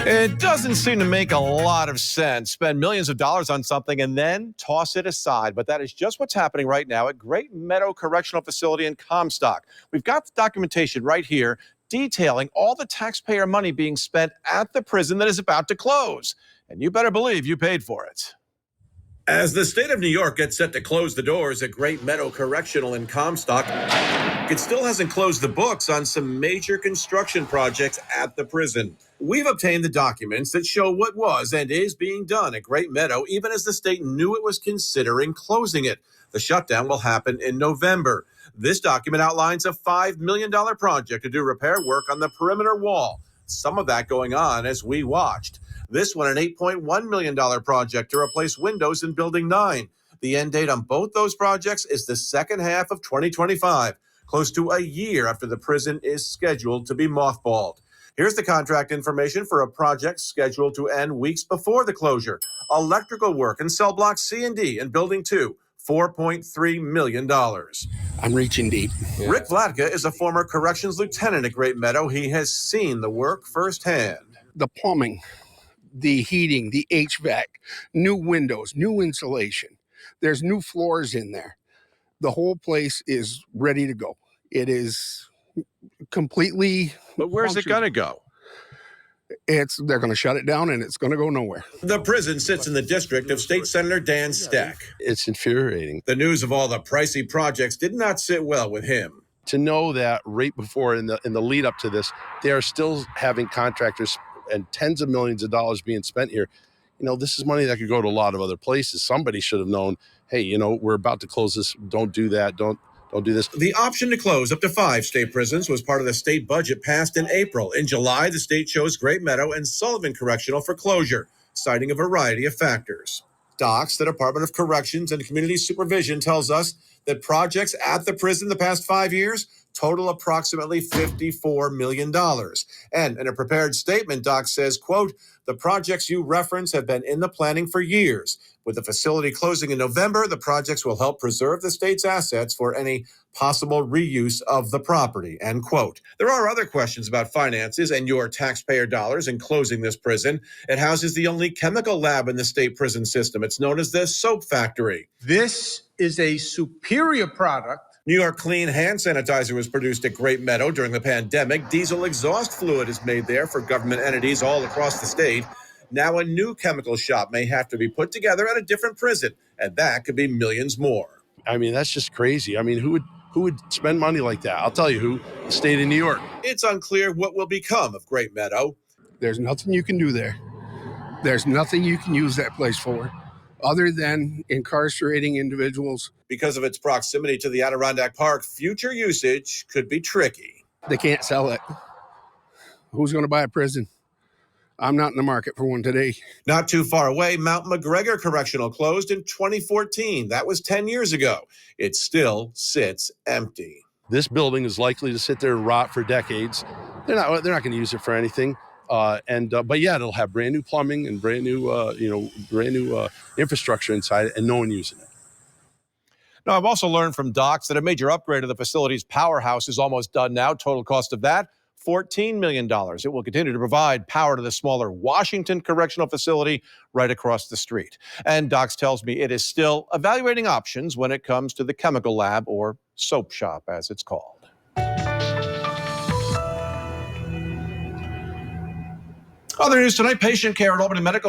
It doesn't seem to make a lot of sense. Spend millions of dollars on something and then toss it aside. But that is just what's happening right now at Great Meadow Correctional Facility in Comstock. We've got the documentation right here detailing all the taxpayer money being spent at the prison that is about to close. And you better believe you paid for it. As the state of New York gets set to close the doors at Great Meadow Correctional in Comstock, it still hasn't closed the books on some major construction projects at the prison. We've obtained the documents that show what was and is being done at Great Meadow, even as the state knew it was considering closing it. The shutdown will happen in November. This document outlines a $5 million project to do repair work on the perimeter wall. Some of that going on as we watched. This one, an $8.1 million project to replace windows in Building 9. The end date on both those projects is the second half of 2025, close to a year after the prison is scheduled to be mothballed. Here's the contract information for a project scheduled to end weeks before the closure. Electrical work in cell block C and D in Building 2, $4.3 million. I'm reaching deep. Rick Vlatka is a former corrections lieutenant at Great Meadow. He has seen the work firsthand. The plumbing, the heating, the HVAC, new windows, new insulation. There's new floors in there. The whole place is ready to go. It is completely. But where's it going to go? They're going to shut it down and it's going to go nowhere. The prison sits in the district of State Senator Stec. It's infuriating. The news of all the pricey projects did not sit well with him. To know that right before in the lead up to this, they are still having contractors and tens of millions of dollars being spent here. You know, this is money that could go to a lot of other places. Somebody should have known, hey, you know, we're about to close this. Don't do that. Don't do this. The option to close up to 5 state prisons was part of the state budget passed in April. In July, the state chose Great Meadow and Sullivan Correctional for closure, citing a variety of factors. Docs, the Department of Corrections and Community Supervision, tells us that projects at the prison the past 5 years total approximately $54 million. And in a prepared statement, Doc says, quote, "The projects you reference have been in the planning for years. With the facility closing in November, the projects will help preserve the state's assets for any possible reuse of the property," end quote. There are other questions about finances and your taxpayer dollars in closing this prison. It houses the only chemical lab in the state prison system. It's known as the Soap Factory. This is a superior product. New York Clean hand sanitizer was produced at Great Meadow during the pandemic. Diesel exhaust fluid is made there for government entities all across the state. Now a new chemical shop may have to be put together at a different prison, and that could be millions more. I mean, that's just crazy. I mean, who would spend money like that? I'll tell you who, the state of New York. It's unclear what will become of Great Meadow. There's nothing you can do there. There's nothing you can use that place for other than incarcerating individuals. Because of its proximity to the Adirondack Park, future usage could be tricky. They can't sell it. Who's going to buy a prison? I'm not in the market for one today. Not too far away, Mount McGregor Correctional closed in 2014. That was 10 years ago. It still sits empty. This building is likely to sit there and rot for decades. They're not going to use it for anything. But yeah, it'll have brand new plumbing and brand new infrastructure inside it, and no one using it. Now, I've also learned from docs that a major upgrade of the facility's powerhouse is almost done now. Total cost of that, $14 million. It will continue to provide power to the smaller Washington Correctional Facility right across the street. And docs tells me it is still evaluating options when it comes to the chemical lab, or soap shop as it's called. Other news tonight, patient care at Albany Medical